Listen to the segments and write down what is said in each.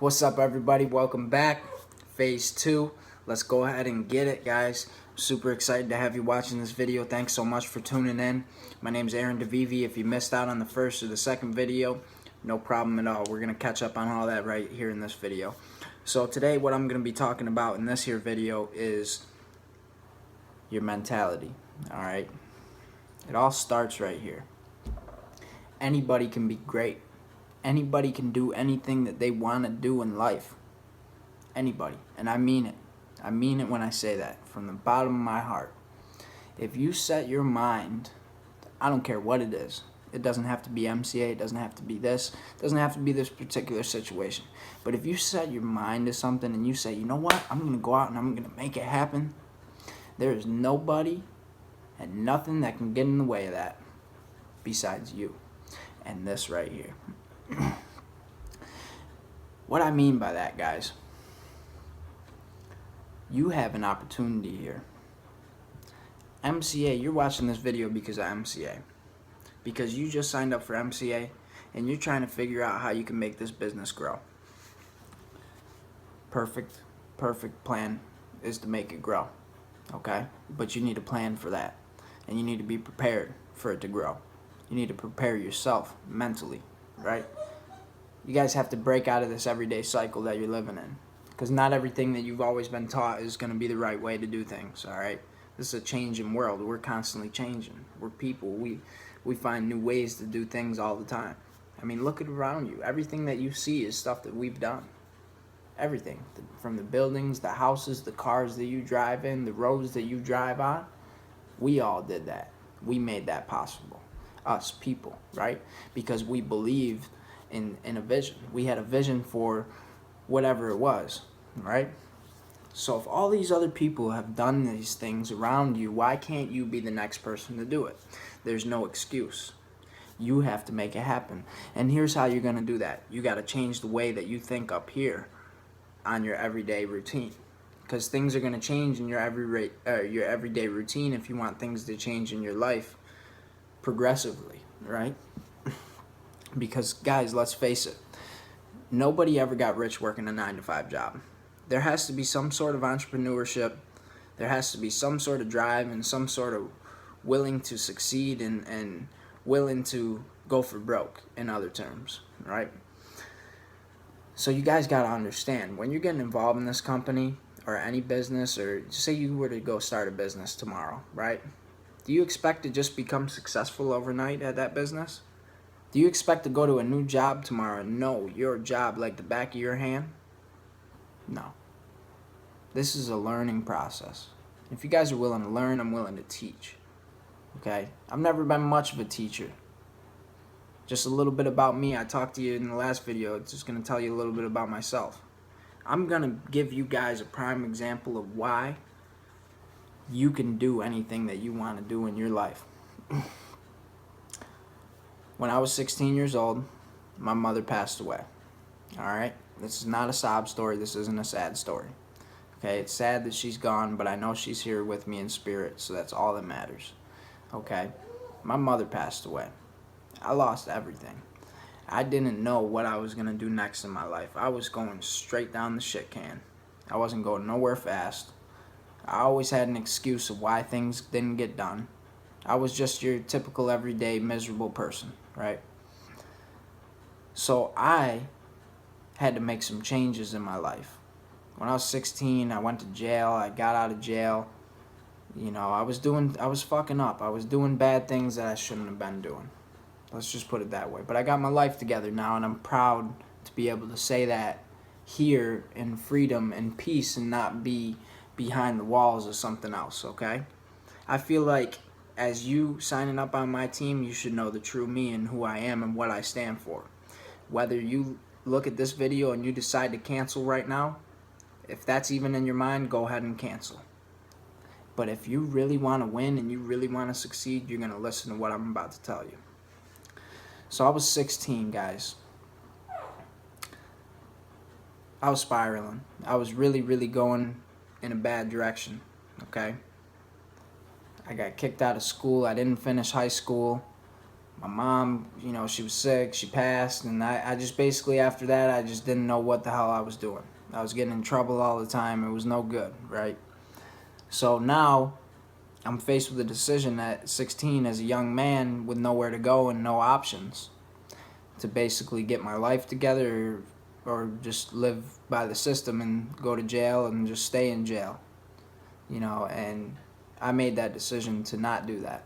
What's up, everybody? Welcome back. Phase 2. Let's go ahead and get it, guys. Super excited to have you watching this video. Thanks so much for tuning in. My name's Aaron DeVivi. If you missed out on the first or the second video, no problem at all. We're going to catch up on all that right here in this video. So today what I'm going to be talking about in this here video is your mentality. Alright? It all starts right here. Anybody can be great. Anybody can do anything that they want to do in life. Anybody. And I mean it. I mean it when I say that from the bottom of my heart. If you set your mind, I don't care what it is. It doesn't have to be MCA. It doesn't have to be this. It doesn't have to be this particular situation. But if you set your mind to something and you say, you know what? I'm going to go out and I'm going to make it happen. There is nobody and nothing that can get in the way of that besides you and this right here. What I mean by that, guys, you have an opportunity here. MCA, you're watching this video because of MCA. Because you just signed up for MCA and you're trying to figure out how you can make this business grow. Perfect plan is to make it grow. Okay? But you need a plan for that. And you need to be prepared for it to grow. You need to prepare yourself mentally, right? You guys have to break out of this everyday cycle that you're living in. Because not everything that you've always been taught is going to be the right way to do things, alright? This is a changing world. We're constantly changing. We're people. We find new ways to do things all the time. I mean, look at around you. Everything that you see is stuff that we've done. Everything. From the buildings, the houses, the cars that you drive in, the roads that you drive on. We all did that. We made that possible. Us, people, right? Because we believed in a vision. We had a vision for whatever it was, right? So if all these other people have done these things around you, why can't you be the next person to do it? There's no excuse. You have to make it happen. And here's how you're going to do that. You got to change the way that you think up here on your everyday routine. Because things are going to change in your everyday routine if you want things to change in your life progressively, right? Because, guys, let's face it. Nobody ever got rich working a 9-to-5 job. There has to be some sort of entrepreneurship. There has to be some sort of drive and some sort of willing to succeed and willing to go for broke, in other terms, right? So you guys got to understand, when you're getting involved in this company or any business, or say you were to go start a business tomorrow, right? Do you expect to just become successful overnight at that business? Do you expect to go to a new job tomorrow and know your job like the back of your hand? No. This is a learning process. If you guys are willing to learn, I'm willing to teach. Okay? I've never been much of a teacher. Just a little bit about me. I talked to you in the last video. It's just going to tell you a little bit about myself. I'm going to give you guys a prime example of why you can do anything that you want to do in your life. When I was 16 years old, my mother passed away. Alright? This is not a sob story. This isn't a sad story. Okay? It's sad that she's gone, but I know she's here with me in spirit, so that's all that matters. Okay? My mother passed away. I lost everything. I didn't know what I was going to do next in my life. I was going straight down the shit can. I wasn't going nowhere fast. I always had an excuse of why things didn't get done. I was just your typical everyday miserable person, right? So I had to make some changes in my life. When I was 16, I went to jail. I got out of jail. You know, I was fucking up. I was doing bad things that I shouldn't have been doing. Let's just put it that way. But I got my life together now, and I'm proud to be able to say that here in freedom and peace and not be behind the walls of something else, okay? I feel like as you signing up on my team, you should know the true me and who I am and what I stand for. Whether you look at this video and you decide to cancel right now, if that's even in your mind, go ahead and cancel. But if you really want to win and you really want to succeed, you're going to listen to what I'm about to tell you. So I was 16, guys. I was spiraling. I was really going in a bad direction, okay? I got kicked out of school. I didn't finish high school. My mom, she was sick, she passed, and I just basically after that, I just didn't know what the hell I was doing. I was getting in trouble all the time. It was no good, right? So now I'm faced with a decision at 16 as a young man with nowhere to go and no options to basically get my life together or just live by the system and go to jail and just stay in jail, and I made that decision to not do that.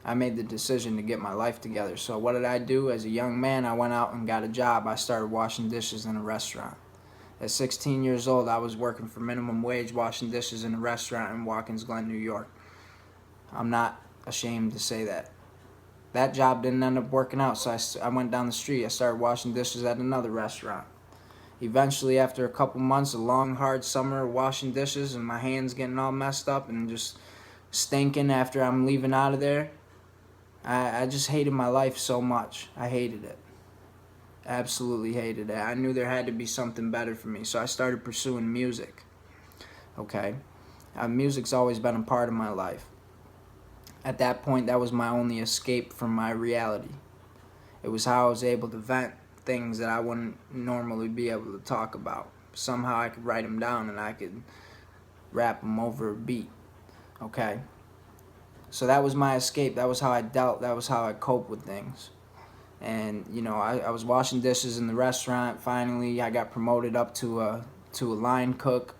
I made the decision to get my life together. So what did I do? As a young man, I went out and got a job. I started washing dishes in a restaurant. At 16 years old, I was working for minimum wage washing dishes in a restaurant in Watkins Glen, New York. I'm not ashamed to say that. That job didn't end up working out, so I went down the street. I started washing dishes at another restaurant. Eventually, after a couple months, a long, hard summer washing dishes and my hands getting all messed up and just stinking after I'm leaving out of there, I just hated my life so much. I hated it. Absolutely hated it. I knew there had to be something better for me, so I started pursuing music. Okay? Music's always been a part of my life. At that point, that was my only escape from my reality. It was how I was able to vent things that I wouldn't normally be able to talk about. Somehow I could write them down and I could rap them over a beat. Okay? So that was my escape. That was how I dealt. That was how I coped with things. And I was washing dishes in the restaurant. Finally, I got promoted up to a line cook.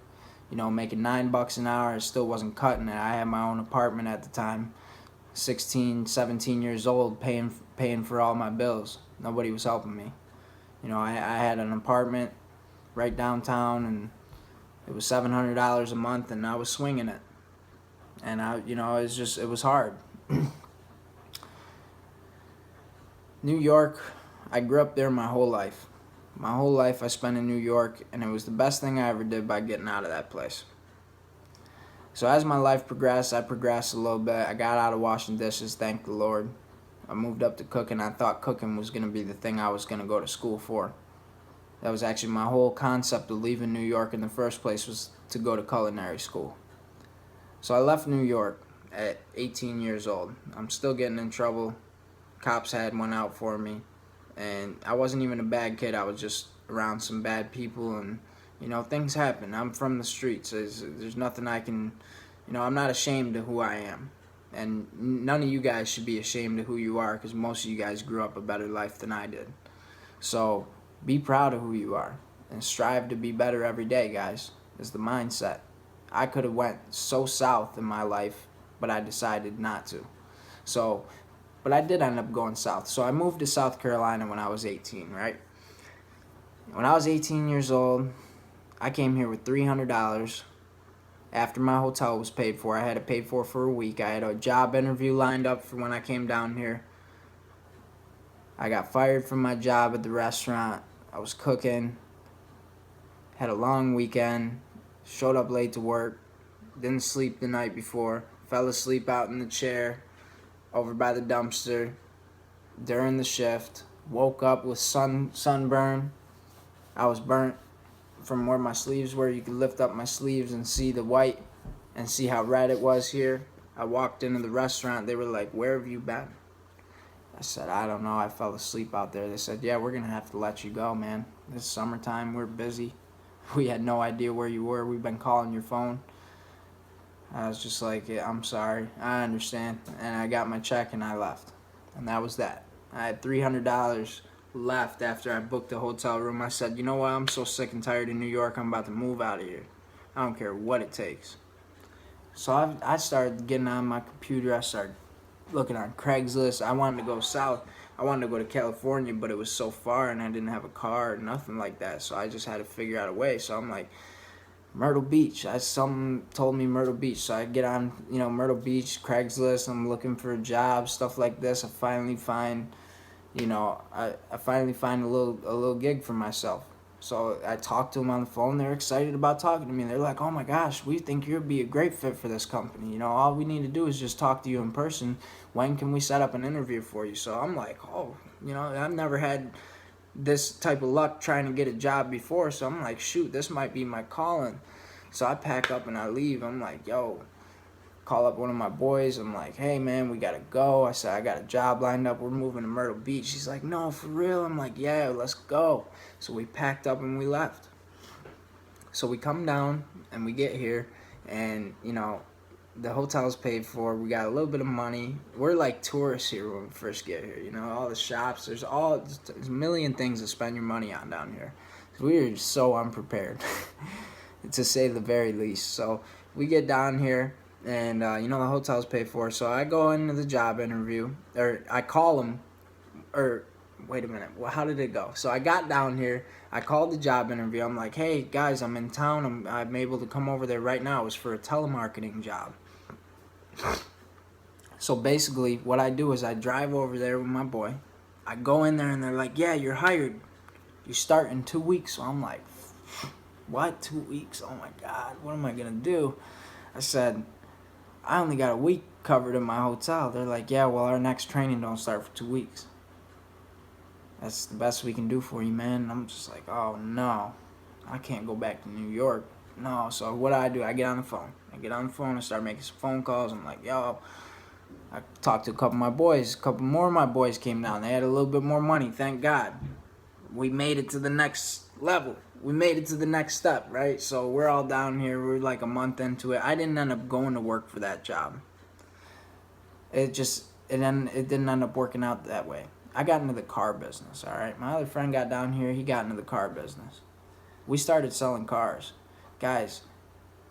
Making $9 an hour. It still wasn't cutting it. I had my own apartment at the time. 16, 17 years old, paying for all my bills. Nobody was helping me. I had an apartment right downtown, and it was $700 a month, and I was swinging it. And it was hard. New York, I grew up there my whole life. My whole life I spent in New York, and it was the best thing I ever did by getting out of that place. So as my life progressed, I progressed a little bit. I got out of washing dishes, thank the Lord. I moved up to cooking. I thought cooking was going to be the thing I was going to go to school for. That was actually my whole concept of leaving New York in the first place, was to go to culinary school. So I left New York at 18 years old. I'm still getting in trouble. Cops had one out for me. And I wasn't even a bad kid. I was just around some bad people, and things happen. I'm from the streets. There's nothing I can, I'm not ashamed of who I am. And none of you guys should be ashamed of who you are, because most of you guys grew up a better life than I did. So be proud of who you are and strive to be better every day, guys, is the mindset. I could have went so south in my life, but I decided not to. But I did end up going south. So I moved to South Carolina when I was 18, right? When I was 18 years old, I came here with $300 after my hotel was paid for. I had it paid for a week. I had a job interview lined up for when I came down here. I got fired from my job at the restaurant. I was cooking. Had a long weekend. Showed up late to work. Didn't sleep the night before. Fell asleep out in the chair over by the dumpster during the shift. Woke up with sunburn. I was burnt from where my sleeves were. You could lift up my sleeves and see the white and see how red it was here. I walked into the restaurant. They were like, "Where have you been?" I said, "I don't know. I fell asleep out there." They said, "Yeah, we're going to have to let you go, man. It's summertime. We're busy. We had no idea where you were. We've been calling your phone." I was just like, "Yeah, I'm sorry. I understand." And I got my check and I left. And that was that. I had $300 left after I booked a hotel room. I said, "You know what? I'm so sick and tired of New York. I'm about to move out of here. I don't care what it takes." So I started getting on my computer. I started looking on Craigslist. I wanted to go south. I wanted to go to California, but it was so far and I didn't have a car or nothing like that. So I just had to figure out a way. So I'm like, Myrtle Beach. Someone told me Myrtle Beach. So I get on, Myrtle Beach, Craigslist. I'm looking for a job, stuff like this. I finally find, I finally find a little gig for myself. So I talked to them on the phone. They're excited about talking to me. They're like, "Oh my gosh, we think you'd be a great fit for this company. All we need to do is just talk to you in person. When can we set up an interview for you?" So I'm like, "Oh, I've never had this type of luck trying to get a job before." So I'm like, shoot, this might be my calling. So I pack up and I leave. I'm like, "Yo, Call up one of my boys. I'm like, hey, man, we got to go. I said, I got a job lined up. We're moving to Myrtle Beach. She's like, no, for real? I'm like, yeah, let's go. So we packed up and we left. So we come down and we get here, and, you know, the hotel's paid for. We got a little bit of money. We're like tourists here when we first get here. You know, all the shops. There's a million things to spend your money on down here. We were so unprepared, to say the very least. So we get down here, and you know, the hotel's paid for. So I go into the job interview, or I call them, or wait a minute, well, how did it go? So I got down here, I called the job interview. I'm like, hey guys, I'm in town. I'm able to come over there right now. It was for a telemarketing job. So basically, what I do is I drive over there with my boy. I go in there, and they're like, yeah, you're hired. You start in 2 weeks. So I'm like, what, 2 weeks? Oh my God, what am I gonna do? I said, I only got a week covered in my hotel. They're like, yeah, well, our next training don't start for 2 weeks. That's the best we can do for you, man. And I'm just like, oh no, I can't go back to New York. No. So what do? I get on the phone. And start making some phone calls. I'm like, yo, I talked to a couple of my boys. A couple more of my boys came down. They had a little bit more money, thank God. We made it to the next level. We made it to the next step, right? So we're all down here. We're like a month into it. I didn't end up going to work for that job. It didn't end up working out that way. I got into the car business, all right? My other friend got down here. He got into the car business. We started selling cars. Guys,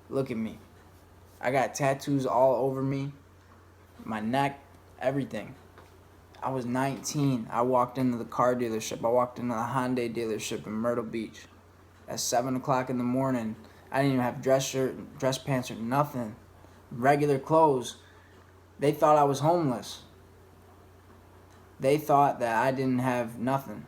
look at me. I got tattoos all over me, my neck, everything. I was 19. I walked into the car dealership. I walked into the Hyundai dealership in Myrtle Beach at 7 o'clock in the morning. I didn't even have dress shirt, dress pants, or nothing. Regular clothes. They thought I was homeless. They thought that I didn't have nothing,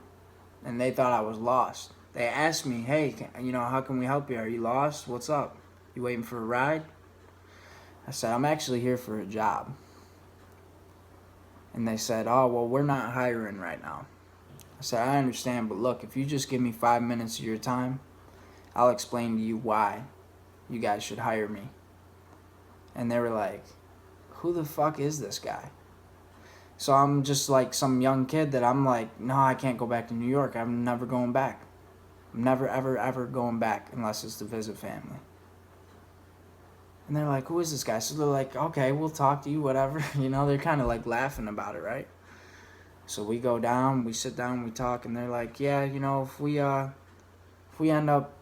and they thought I was lost. They asked me, hey, how can we help you? Are you lost? What's up? You waiting for a ride? I said, I'm actually here for a job. And they said, oh, well, we're not hiring right now. I said, I understand, but look, if you just give me 5 minutes of your time, I'll explain to you why you guys should hire me. And they were like, who the fuck is this guy? So I'm just like some young kid that I'm like, no, I can't go back to New York. I'm never going back. I'm never, ever, ever going back unless it's to visit family. And they're like, who is this guy? So they're like, okay, we'll talk to you, whatever. They're kind of like laughing about it, right? So we go down, we sit down, we talk, and they're like, yeah, if we end up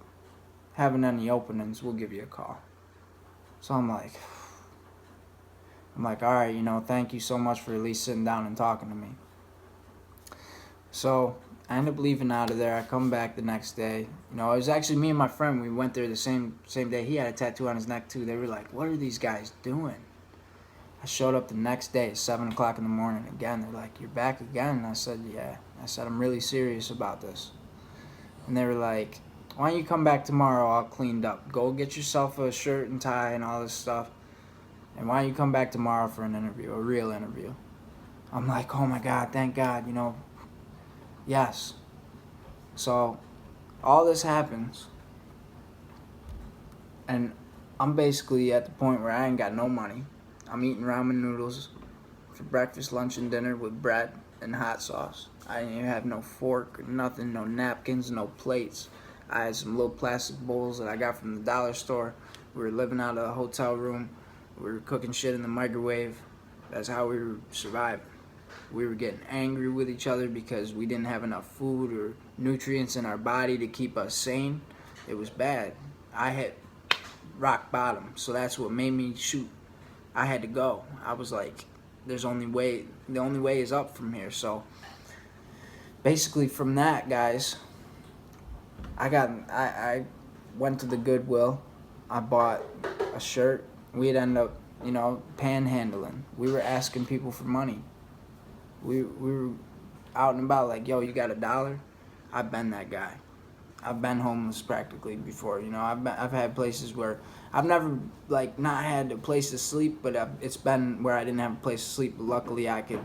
having any openings, we'll give you a call. So I'm like, all right, thank you so much for at least sitting down and talking to me. So I end up leaving out of there. I come back the next day. It was actually me and my friend. We went there the same day. He had a tattoo on his neck too. They were like, what are these guys doing? I showed up the next day at 7 o'clock in the morning again. They're like, you're back again? And I said, yeah. I said, I'm really serious about this. And they were like, why don't you come back tomorrow all cleaned up? Go get yourself a shirt and tie and all this stuff. And why don't you come back tomorrow for an interview, a real interview? I'm like, oh my God, thank God, yes. So all this happens, and I'm basically at the point where I ain't got no money. I'm eating ramen noodles for breakfast, lunch, and dinner with bread and hot sauce. I didn't even have no fork, nothing, no napkins, no plates. I had some little plastic bowls that I got from the dollar store. We were living out of a hotel room. We were cooking shit in the microwave. That's how we were surviving. We were getting angry with each other because we didn't have enough food or nutrients in our body to keep us sane. It was bad. I hit rock bottom, so that's what made me shoot. I had to go. I was like, the only way is up from here. So basically from that, guys, I went to the Goodwill. I bought a shirt. We'd end up, panhandling. We were asking people for money. We were out and about like, yo, you got $1? I've been that guy. I've been homeless practically before. I've had places where I've never not had a place to sleep, but it's been where I didn't have a place to sleep. But luckily, I could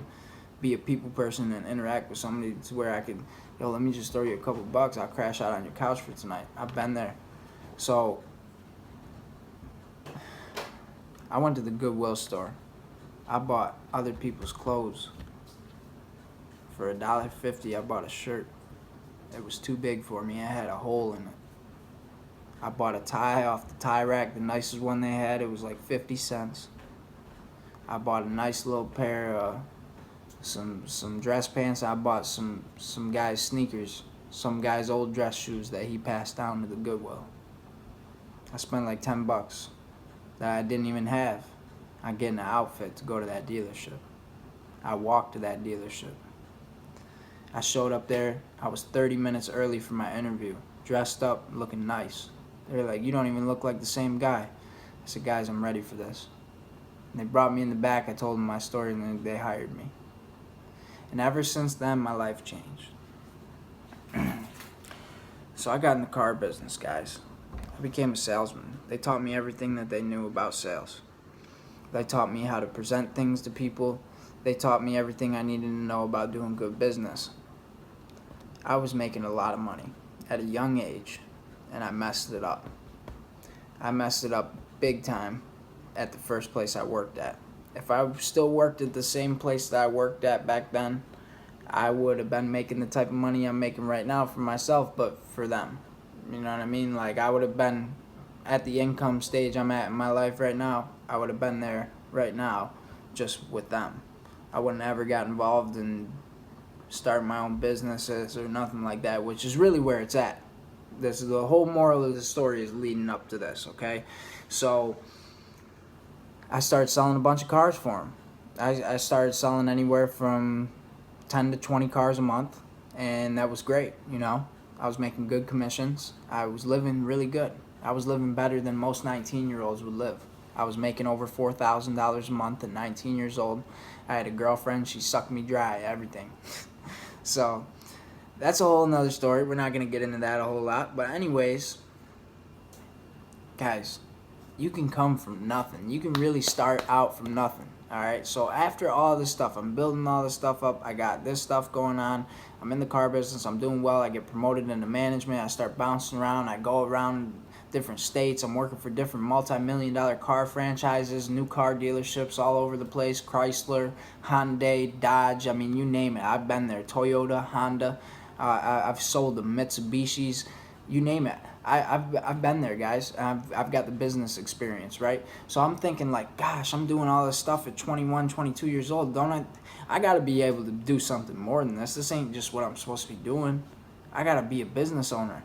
be a people person and interact with somebody to where I could, yo, let me just throw you a couple bucks. I'll crash out on your couch for tonight. I've been there. So I went to the Goodwill store. I bought other people's clothes. For $1.50, I bought a shirt. It was too big for me. It had a hole in it. I bought a tie off the tie rack, the nicest one they had. It was like 50 cents. I bought a nice little pair of some dress pants. I bought some guy's sneakers, some guy's old dress shoes that he passed down to the Goodwill. I spent like $10 that I didn't even have on getting an outfit to go to that dealership. I walked to that dealership. I showed up there. I was 30 minutes early for my interview, dressed up, looking nice. They were like, "You don't even look like the same guy." I said, "Guys, I'm ready for this." And they brought me in the back. I told them my story, and then they hired me. And ever since then, my life changed. So I got in the car business, guys. I became a salesman. They taught me everything that they knew about sales. They taught me how to present things to people. They taught me everything I needed to know about doing good business. I was making a lot of money at a young age, and I messed it up. I messed it up big time at the first place I worked at. If I still worked at the same place that I worked at back then, I would have been making the type of money I'm making right now for myself, but for them. You know what I mean? Like, I would have been at the income stage I'm at in my life right now. I would have been there right now just with them. I wouldn't ever got involved in starting my own businesses or nothing like that, which is really where it's at. This is the whole moral of the story is leading up to this, okay? So I started selling a bunch of cars for them. I started selling anywhere from 10 to 20 cars a month, and that was great, you know. I was making good commissions. I was living really good. I was living better than most 19-year-olds would live. I was making over $4,000 a month at 19 years old. I had a girlfriend. She sucked me dry, everything. So that's a whole nother story. We're not going to get into that a whole lot. But anyways, guys, you can come from nothing. You can really start out from nothing. All right. So after all this stuff, I'm building all this stuff up. I got this stuff going on. I'm in the car business. I'm doing well. I get promoted into management. I start bouncing around. I go around different states. I'm working for different multi-million-dollar car franchises, new car dealerships all over the place. Chrysler, Hyundai, Dodge. I mean, you name it. I've been there. Toyota, Honda. I've sold the Mitsubishis. You name it. I've been there, guys. I've got the business experience, right? So I'm thinking like, gosh, I'm doing all this stuff at 21, 22 years old. Don't I got to be able to do something more than this. This ain't just what I'm supposed to be doing. I got to be a business owner.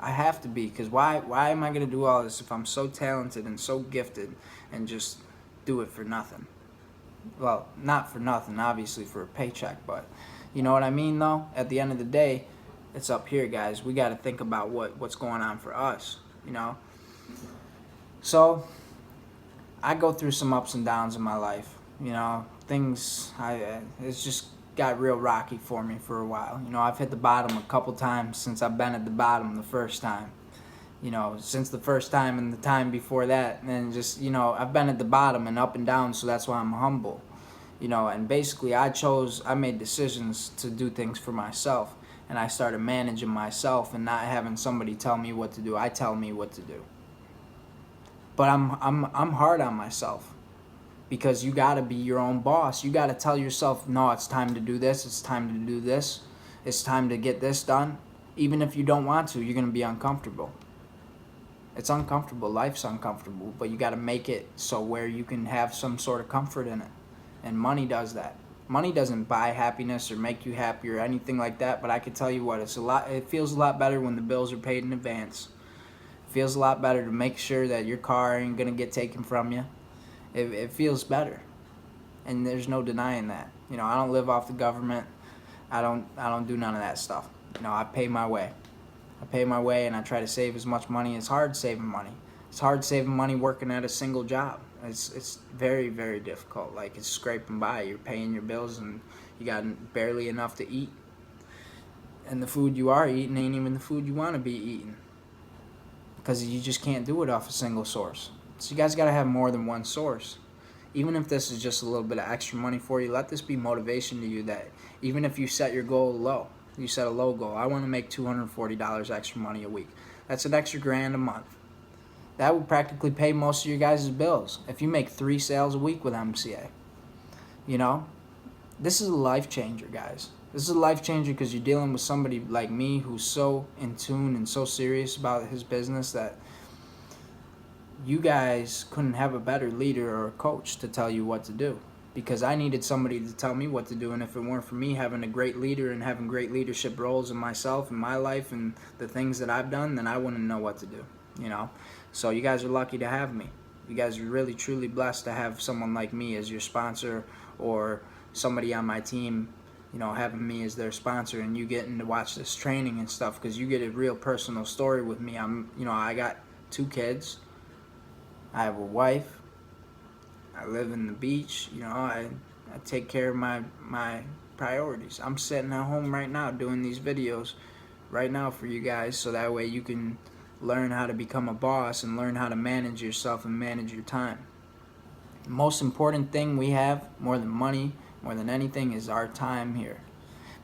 I have to be, because why am I going to do all this if I'm so talented and so gifted and just do it for nothing? Well, not for nothing, obviously for a paycheck, but you know what I mean, though? At the end of the day, it's up here, guys. We got to think about what's going on for us, you know? So I go through some ups and downs in my life, you know? It's just got real rocky for me for a while. You know, I've hit the bottom a couple times since I've been at the bottom the first time. You know, since the first time and the time before that. And just, you know, I've been at the bottom and up and down, so that's why I'm humble. You know, and basically I made decisions to do things for myself. And I started managing myself and not having somebody tell me what to do. I tell me what to do. But I'm hard on myself. Because you got to be your own boss. You got to tell yourself, no, it's time to do this. It's time to do this. It's time to get this done. Even if you don't want to, you're going to be uncomfortable. It's uncomfortable. Life's uncomfortable. But you got to make it so where you can have some sort of comfort in it. And money does that. Money doesn't buy happiness or make you happy or anything like that. But I can tell you what, it feels a lot better when the bills are paid in advance. It feels a lot better to make sure that your car ain't going to get taken from you. It feels better, and there's no denying that. You know, I don't live off the government. I don't do none of that stuff. You know, I pay my way. And I try to save as much money. It's hard saving money. It's hard saving money working at a single job. It's very, very difficult. Like, it's scraping by. You're paying your bills, and you got barely enough to eat. And the food you are eating ain't even the food you want to be eating, because you just can't do it off a single source. So you guys got to have more than one source. Even if this is just a little bit of extra money for you, let this be motivation to you that even if you set your goal low, you set a low goal. I want to make $240 extra money a week. That's an extra $1,000 a month. That would practically pay most of your guys' bills if you make 3 sales a week with MCA. You know, this is a life changer, guys. This is a life changer because you're dealing with somebody like me who's so in tune and so serious about his business that you guys couldn't have a better leader or a coach to tell you what to do, because I needed somebody to tell me what to do. And if it weren't for me having a great leader and having great leadership roles in myself and my life and the things that I've done, then I wouldn't know what to do, you know. So you guys are lucky to have me. You guys are really truly blessed to have someone like me as your sponsor, or somebody on my team, you know, having me as their sponsor, and you getting to watch this training and stuff, because you get a real personal story with me. I got 2 kids. I have a wife. I live in the beach. You know, I take care of my priorities. I'm sitting at home right now doing these videos right now for you guys, so that way you can learn how to become a boss and learn how to manage yourself and manage your time. The most important thing we have, more than money, more than anything, is our time here,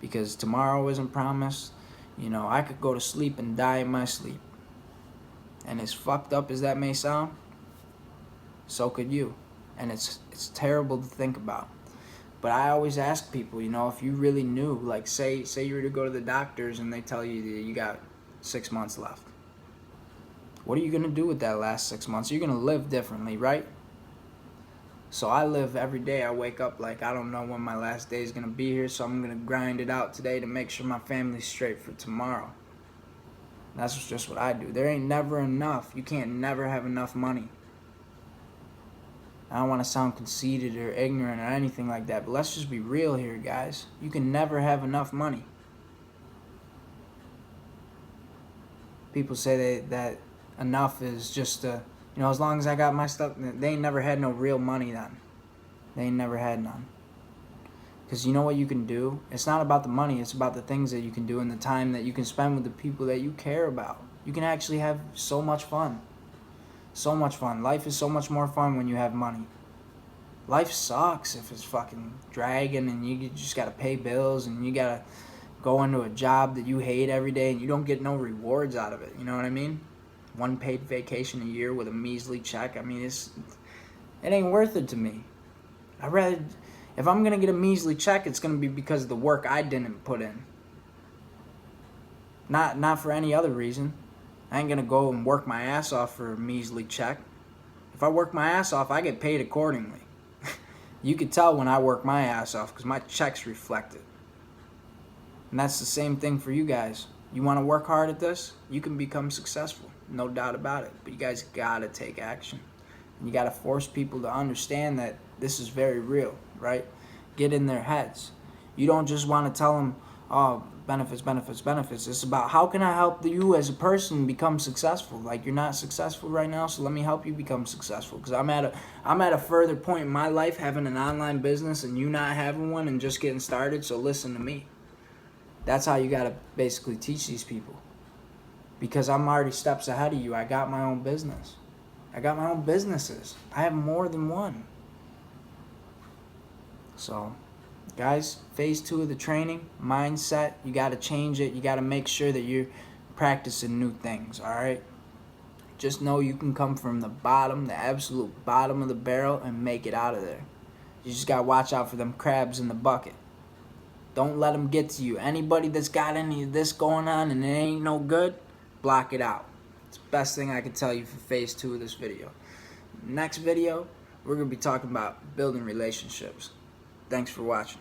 because tomorrow isn't promised. You know, I could go to sleep and die in my sleep, and as fucked up as that may sound, so could you. And it's terrible to think about. But I always ask people, you know, if you really knew, like say you were to go to the doctors and they tell you that you got 6 months left. What are you going to do with that last 6 months? You're going to live differently, right? So I live every day. I wake up like, I don't know when my last day is going to be here, so I'm going to grind it out today to make sure my family's straight for tomorrow. That's just what I do. There ain't never enough. You can't never have enough money. I don't want to sound conceited or ignorant or anything like that, but let's just be real here, guys. You can never have enough money. People say that enough is just you know, as long as I got my stuff. They ain't never had no real money then. They ain't never had none. Because you know what you can do? It's not about the money. It's about the things that you can do and the time that you can spend with the people that you care about. You can actually have so much fun. So much fun. Life is so much more fun when you have money. Life sucks if it's fucking dragging and you just gotta pay bills and you gotta go into a job that you hate every day and you don't get no rewards out of it. You know what I mean? 1 paid vacation a year with a measly check. I mean, it ain't worth it to me. I'd rather, if I'm gonna get a measly check, it's gonna be because of the work I didn't put in. Not for any other reason. I ain't gonna go and work my ass off for a measly check. If I work my ass off, I get paid accordingly. You could tell when I work my ass off because my checks reflect it. And that's the same thing for you guys. You want to work hard at this? You can become successful. No doubt about it. But you guys gotta take action. And you gotta force people to understand that this is very real, right? Get in their heads. You don't just want to tell them, oh, benefits, benefits, benefits. It's about how can I help you as a person become successful? Like, you're not successful right now, so let me help you become successful. Because I'm at a further point in my life having an online business and you not having one and just getting started, so listen to me. That's how you got to basically teach these people. Because I'm already steps ahead of you. I got my own business. I got my own businesses. I have more than one. So, guys, phase 2 of the training, mindset, you got to change it. You got to make sure that you're practicing new things, all right? Just know you can come from the bottom, the absolute bottom of the barrel, and make it out of there. You just got to watch out for them crabs in the bucket. Don't let them get to you. Anybody that's got any of this going on and it ain't no good, block it out. It's the best thing I can tell you for phase 2 of this video. Next video, we're going to be talking about building relationships. Thanks for watching.